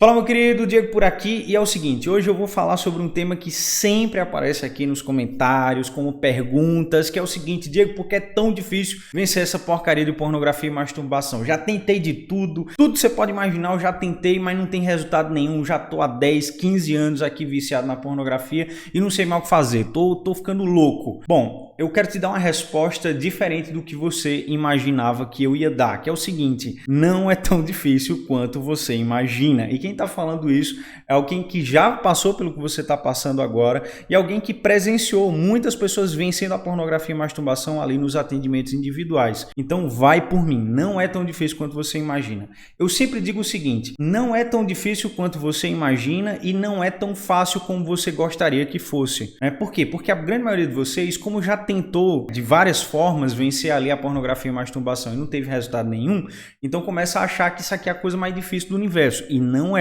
Fala, meu querido, Diego por aqui, e é o seguinte, hoje eu vou falar sobre um tema que sempre aparece aqui nos comentários, como perguntas, que é o seguinte: Diego, por que é tão difícil vencer essa porcaria de pornografia e masturbação? Já tentei de tudo que você pode imaginar, eu já tentei, mas não tem resultado nenhum, já tô há 10, 15 anos aqui viciado na pornografia e não sei mais o que fazer, tô ficando louco. Bom, eu quero te dar uma resposta diferente do que você imaginava que eu ia dar, que é o seguinte: não é tão difícil quanto você imagina. E quem está falando isso é alguém que já passou pelo que você está passando agora e alguém que presenciou muitas pessoas vencendo a pornografia e masturbação ali nos atendimentos individuais. Então vai por mim, não é tão difícil quanto você imagina. Eu sempre digo o seguinte: não é tão difícil quanto você imagina e não é tão fácil como você gostaria que fosse. Por quê? Porque a grande maioria de vocês, como já tentou de várias formas vencer ali a pornografia e masturbação e não teve resultado nenhum, então começa a achar que isso aqui é a coisa mais difícil do universo, e não é.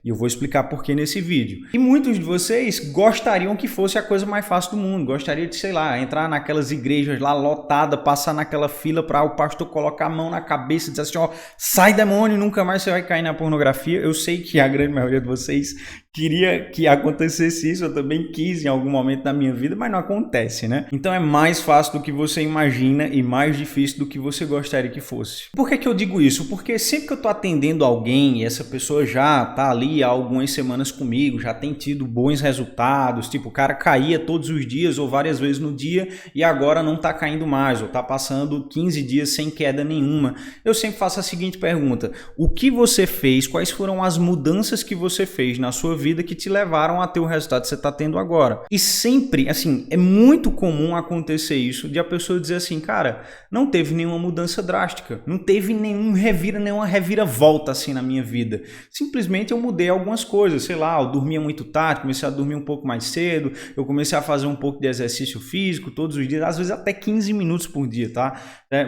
E eu vou explicar por que nesse vídeo. E muitos de vocês gostariam que fosse a coisa mais fácil do mundo, gostaria de, sei lá, entrar naquelas igrejas lá lotadas, passar naquela fila para o pastor colocar a mão na cabeça e dizer assim: ó, sai demônio, nunca mais você vai cair na pornografia. Eu sei que a grande maioria de vocês queria que acontecesse isso, eu também quis em algum momento da minha vida, mas não acontece, né? Então é mais fácil do que você imagina e mais difícil do que você gostaria que fosse. Por que eu digo isso? Porque sempre que eu tô atendendo alguém e essa pessoa já tá ali há algumas semanas comigo, já tem tido bons resultados, tipo, o cara caía todos os dias ou várias vezes no dia e agora não tá caindo mais, ou tá passando 15 dias sem queda nenhuma, eu sempre faço a seguinte pergunta: o que você fez, quais foram as mudanças que você fez na sua vida que te levaram a ter o resultado que você está tendo agora? E sempre, assim, é muito comum acontecer isso, de a pessoa dizer assim: cara, não teve nenhuma mudança drástica, não teve nenhuma reviravolta assim na minha vida, simplesmente eu mudei algumas coisas, sei lá, eu dormia muito tarde, comecei a dormir um pouco mais cedo, eu comecei a fazer um pouco de exercício físico todos os dias, às vezes até 15 minutos por dia, tá?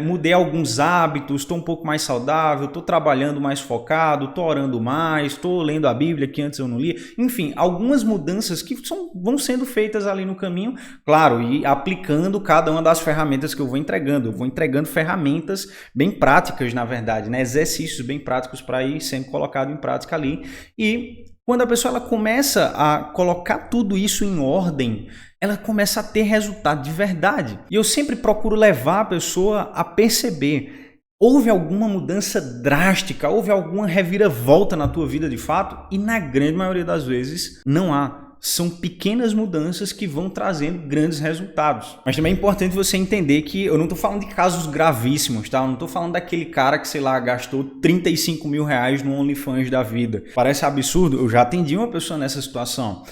Mudei alguns hábitos, estou um pouco mais saudável, estou trabalhando mais focado, estou orando mais, estou lendo a Bíblia que antes eu não lia. Enfim, algumas mudanças que vão sendo feitas ali no caminho, claro, e aplicando cada uma das ferramentas que eu vou entregando. Eu vou entregando ferramentas bem práticas, na verdade, né? Exercícios bem práticos para ir sendo colocado em prática ali. E quando a pessoa ela começa a colocar tudo isso em ordem, ela começa a ter resultado de verdade. E eu sempre procuro levar a pessoa a perceber: houve alguma mudança drástica, houve alguma reviravolta na tua vida de fato? E na grande maioria das vezes não há. São pequenas mudanças que vão trazendo grandes resultados. Mas também é importante você entender que eu não estou falando de casos gravíssimos, tá? Eu não estou falando daquele cara que, sei lá, gastou 35 mil reais no OnlyFans da vida. Parece absurdo, eu já atendi uma pessoa nessa situação.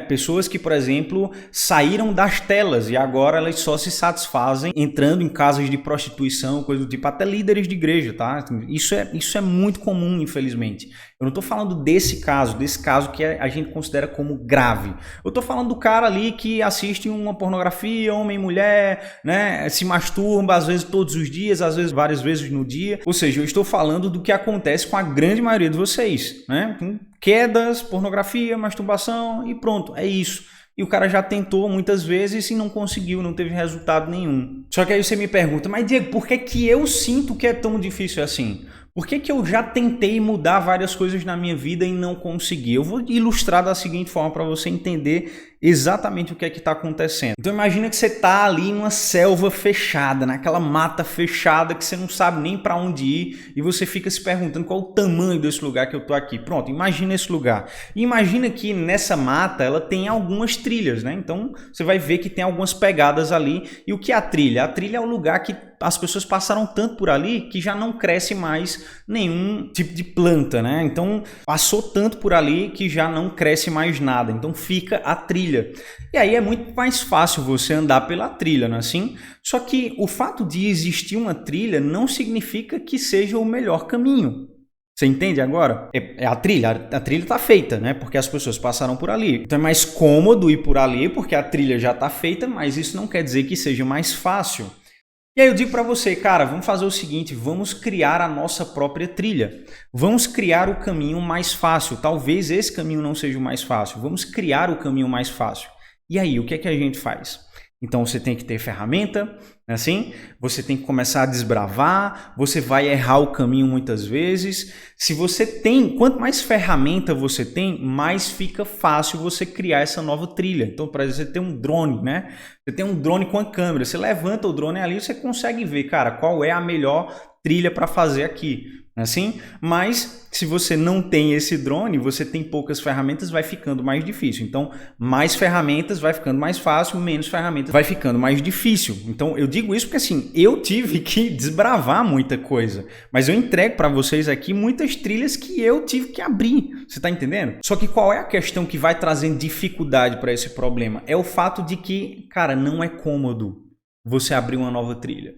Pessoas que, por exemplo, saíram das telas e agora elas só se satisfazem entrando em casas de prostituição, coisa do tipo, até líderes de igreja, tá? Isso é muito comum, infelizmente. Eu não estou falando desse caso que a gente considera como grave. Eu estou falando do cara ali que assiste uma pornografia, homem e mulher, né? Se masturba às vezes todos os dias, às vezes várias vezes no dia. Ou seja, eu estou falando do que acontece com a grande maioria de vocês, né? Quedas, pornografia, masturbação e pronto, é isso. E o cara já tentou muitas vezes e não conseguiu, não teve resultado nenhum. Só que aí você me pergunta: mas Diego, por que eu sinto que é tão difícil assim? Por que eu já tentei mudar várias coisas na minha vida e não consegui? Eu vou ilustrar da seguinte forma para você entender exatamente o que é que está acontecendo. Então imagina que você está ali numa selva fechada, naquela mata fechada que você não sabe nem para onde ir e você fica se perguntando qual o tamanho desse lugar que eu estou aqui. Pronto, imagina esse lugar. E imagina que nessa mata ela tem algumas trilhas, né? Então você vai ver que tem algumas pegadas ali. E o que é a trilha? A trilha é o lugar que as pessoas passaram tanto por ali que já não cresce mais nenhum tipo de planta, né? Então passou tanto por ali que já não cresce mais nada. Então fica a trilha. E aí é muito mais fácil você andar pela trilha, não é assim? Só que o fato de existir uma trilha não significa que seja o melhor caminho. Você entende agora? A trilha está feita, né? Porque as pessoas passaram por ali. Então é mais cômodo ir por ali porque a trilha já está feita, mas isso não quer dizer que seja mais fácil. E aí eu digo para você: cara, vamos fazer o seguinte, vamos criar a nossa própria trilha. Vamos criar o caminho mais fácil. Talvez esse caminho não seja o mais fácil. Vamos criar o caminho mais fácil. E aí, o que é que a gente faz? Então você tem que ter ferramenta, assim, você tem que começar a desbravar, você vai errar o caminho muitas vezes. Se você tem, quanto mais ferramenta você tem, mais fica fácil você criar essa nova trilha. Então, por exemplo, você tem um drone, né? Você tem um drone com a câmera, você levanta o drone ali, você consegue ver, cara, qual é a melhor trilha para fazer aqui. Assim, mas se você não tem esse drone, você tem poucas ferramentas, vai ficando mais difícil. Então, mais ferramentas vai ficando mais fácil, menos ferramentas vai ficando mais difícil. Então, eu digo isso porque assim, eu tive que desbravar muita coisa, mas eu entrego para vocês aqui muitas trilhas que eu tive que abrir. Você tá entendendo? Só que qual é a questão que vai trazendo dificuldade para esse problema? É o fato de que, cara, não é cômodo você abrir uma nova trilha.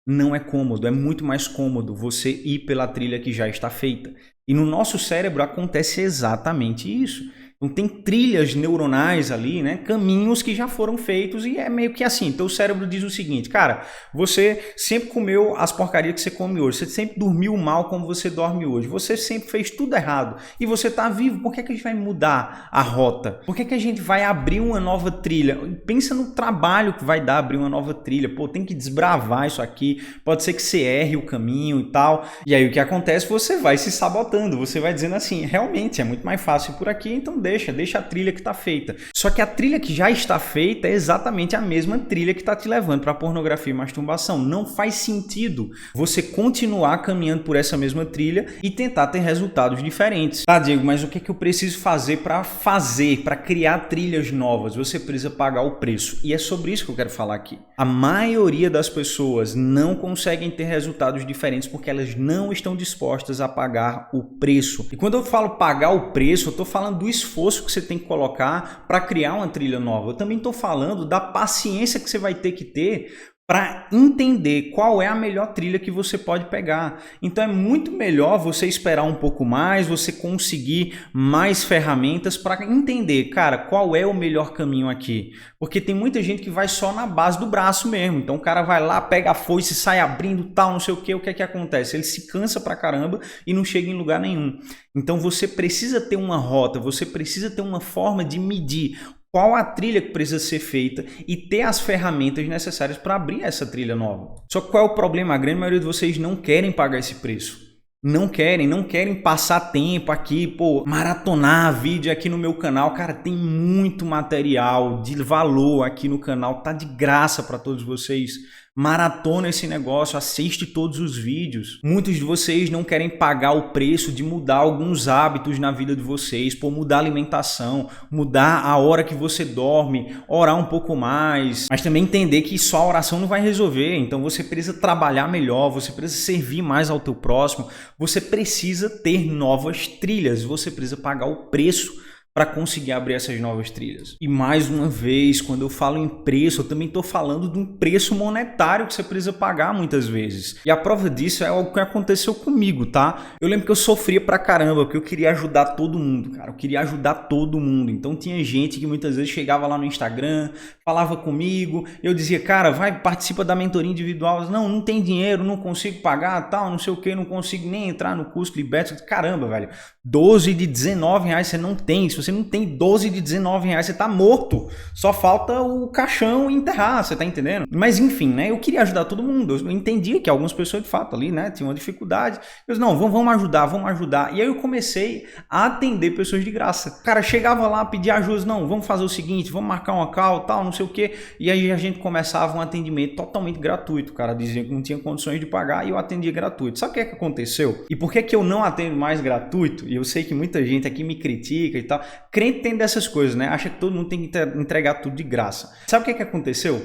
Não é cômodo, é muito mais cômodo você ir pela trilha que já está feita. E no nosso cérebro acontece exatamente isso. Então tem trilhas neuronais ali, né? Caminhos que já foram feitos e é meio que assim. Então o cérebro diz o seguinte, cara, você sempre comeu as porcarias que você come hoje, você sempre dormiu mal como você dorme hoje, você sempre fez tudo errado e você está vivo, por que a gente vai mudar a rota? Por que a gente vai abrir uma nova trilha? Pensa no trabalho que vai dar abrir uma nova trilha, pô, tem que desbravar isso aqui, pode ser que você erre o caminho e tal, e aí o que acontece? Você vai se sabotando, você vai dizendo assim, realmente é muito mais fácil por aqui, então deixa a trilha que está feita. Só que a trilha que já está feita é exatamente a mesma trilha que está te levando para pornografia e masturbação. Não faz sentido você continuar caminhando por essa mesma trilha e tentar ter resultados diferentes. Tá, Diego, mas o que é que eu preciso fazer, para criar trilhas novas? Você precisa pagar o preço. E é sobre isso que eu quero falar aqui. A maioria das pessoas não conseguem ter resultados diferentes porque elas não estão dispostas a pagar o preço. E quando eu falo pagar o preço, eu estou falando do esforço que você tem que colocar para criar uma trilha nova. Eu também estou falando da paciência que você vai ter que ter para entender qual é a melhor trilha que você pode pegar. Então é muito melhor você esperar um pouco mais, você conseguir mais ferramentas para entender, cara, qual é o melhor caminho aqui. Porque tem muita gente que vai só na base do braço mesmo. Então o cara vai lá, pega a foice, sai abrindo tal, não sei o que é que acontece? Ele se cansa pra caramba e não chega em lugar nenhum. Então você precisa ter uma rota, você precisa ter uma forma de medir qual a trilha que precisa ser feita e ter as ferramentas necessárias para abrir essa trilha nova. Só que qual é o problema? A grande maioria de vocês não querem pagar esse preço. Não querem passar tempo aqui, pô, maratonar vídeo aqui no meu canal. Cara, tem muito material de valor aqui no canal, tá de graça para todos vocês. Maratona esse negócio, assiste todos os vídeos. Muitos de vocês não querem pagar o preço de mudar alguns hábitos na vida de vocês, por mudar a alimentação, mudar a hora que você dorme, orar um pouco mais, mas também entender que só a oração não vai resolver. Então você precisa trabalhar melhor, você precisa servir mais ao teu próximo, você precisa ter novas trilhas, você precisa pagar o preço para conseguir abrir essas novas trilhas. E mais uma vez, quando eu falo em preço, eu também estou falando de um preço monetário que você precisa pagar muitas vezes. E a prova disso é algo que aconteceu comigo, tá? Eu lembro que eu sofria pra caramba, porque eu queria ajudar todo mundo, cara. Eu queria ajudar todo mundo. Então tinha gente que muitas vezes chegava lá no Instagram, falava comigo, eu dizia, cara, vai, participa da mentoria individual. Não tem dinheiro, não consigo pagar, tal, não sei o que, não consigo nem entrar no curso Liberta. Caramba, velho, 12 de 19 reais você não tem. Se você não tem 12 de 19 reais, você tá morto. Só falta o caixão enterrar, você tá entendendo? Mas enfim, né? Eu queria ajudar todo mundo. Eu entendia que algumas pessoas de fato ali, né, tinham uma dificuldade. Eu disse, não, vamos ajudar. E aí eu comecei a atender pessoas de graça. Cara, chegava lá, pedia ajuda, não, vamos fazer o seguinte, vamos marcar uma call, tal, não sei o quê. E aí a gente começava um atendimento totalmente gratuito. O cara dizia que não tinha condições de pagar e eu atendia gratuito. Sabe o que é que aconteceu? E por que eu não atendo mais gratuito? E eu sei que muita gente aqui me critica e tal. Crente tem dessas coisas, né? Acha que todo mundo tem que entregar tudo de graça. Sabe o que é que aconteceu?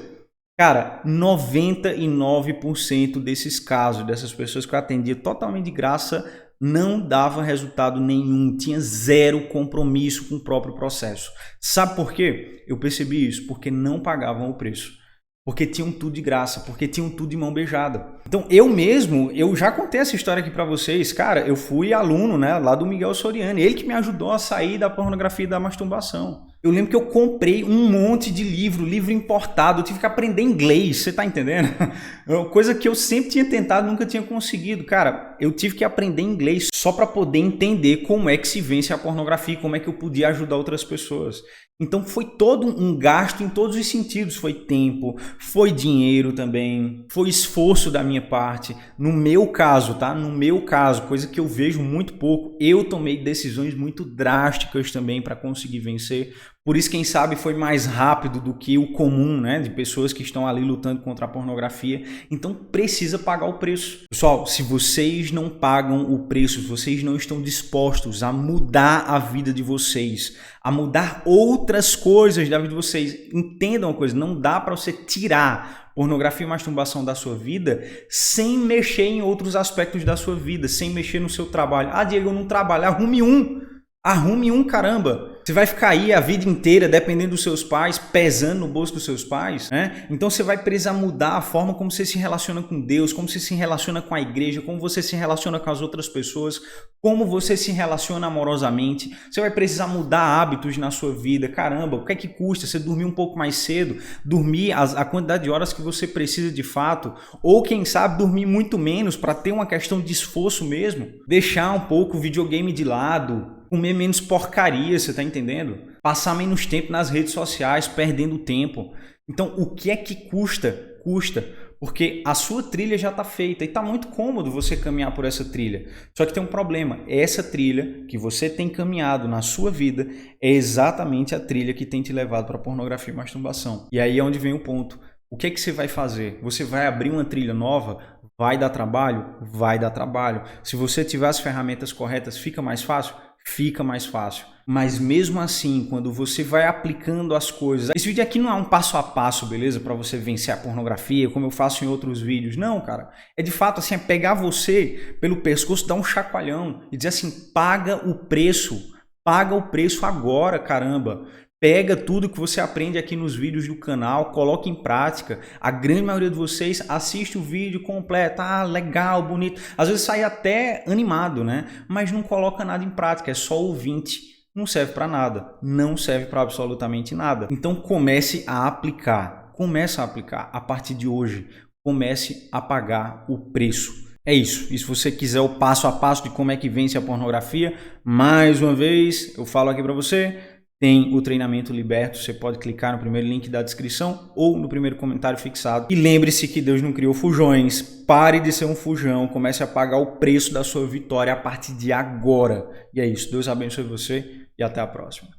Cara, 99% desses casos, dessas pessoas que eu atendia totalmente de graça, não dava resultado nenhum, tinha zero compromisso com o próprio processo. Sabe por quê? Eu percebi isso, porque não pagavam o preço. Porque tinham tudo de graça, porque tinham tudo de mão beijada. Então eu já contei essa história aqui pra vocês. Cara, eu fui aluno, né, lá do Miguel Soriani, ele que me ajudou a sair da pornografia e da masturbação. Eu lembro que eu comprei um monte de livro importado, eu tive que aprender inglês, você tá entendendo? Coisa que eu sempre tinha tentado, nunca tinha conseguido. Cara, eu tive que aprender inglês só para poder entender como é que se vence a pornografia, como é que eu podia ajudar outras pessoas. Então foi todo um gasto em todos os sentidos, foi tempo, foi dinheiro também, foi esforço da minha parte. No meu caso, tá? No meu caso, coisa que eu vejo muito pouco, eu tomei decisões muito drásticas também para conseguir vencer. Por isso, quem sabe, foi mais rápido do que o comum, né? De pessoas que estão ali lutando contra a pornografia. Então, precisa pagar o preço. Pessoal, se vocês não pagam o preço, se vocês não estão dispostos a mudar a vida de vocês, a mudar outras coisas da vida de vocês, entendam uma coisa, não dá para você tirar pornografia e masturbação da sua vida sem mexer em outros aspectos da sua vida, sem mexer no seu trabalho. Ah, Diego, eu não trabalho. Arrume um, caramba. Você vai ficar aí a vida inteira dependendo dos seus pais, pesando no bolso dos seus pais, né? Então você vai precisar mudar a forma como você se relaciona com Deus, como você se relaciona com a igreja, como você se relaciona com as outras pessoas, como você se relaciona amorosamente. Você vai precisar mudar hábitos na sua vida. Caramba, o que é que custa você dormir um pouco mais cedo, dormir a quantidade de horas que você precisa de fato, ou quem sabe dormir muito menos para ter uma questão de esforço mesmo, deixar um pouco o videogame de lado, comer menos porcaria, você tá entendendo? Passar menos tempo nas redes sociais, perdendo tempo. Então, o que é que custa? Custa, porque a sua trilha já está feita e está muito cômodo você caminhar por essa trilha. Só que tem um problema, essa trilha que você tem caminhado na sua vida é exatamente a trilha que tem te levado para pornografia e masturbação. E aí é onde vem o ponto. O que é que você vai fazer? Você vai abrir uma trilha nova? Vai dar trabalho? Vai dar trabalho. Se você tiver as ferramentas corretas, fica mais fácil? Fica mais fácil. Mas mesmo assim, quando você vai aplicando as coisas... Esse vídeo aqui não é um passo a passo, beleza? Para você vencer a pornografia, como eu faço em outros vídeos. Não, cara. É de fato assim, é pegar você pelo pescoço, dar um chacoalhão e dizer assim, paga o preço agora, caramba. Pega tudo que você aprende aqui nos vídeos do canal, coloca em prática. A grande maioria de vocês assiste o vídeo completo. Ah, legal, bonito. Às vezes sai até animado, né? Mas não coloca nada em prática, é só ouvinte. Não serve para nada. Não serve para absolutamente nada. Então comece a aplicar. Comece a aplicar a partir de hoje. Comece a pagar o preço. É isso. E se você quiser o passo a passo de como é que vence a pornografia, mais uma vez, eu falo aqui para você... Tem o treinamento liberto, você pode clicar no primeiro link da descrição ou no primeiro comentário fixado. E lembre-se que Deus não criou fujões, pare de ser um fujão, comece a pagar o preço da sua vitória a partir de agora. E é isso, Deus abençoe você e até a próxima.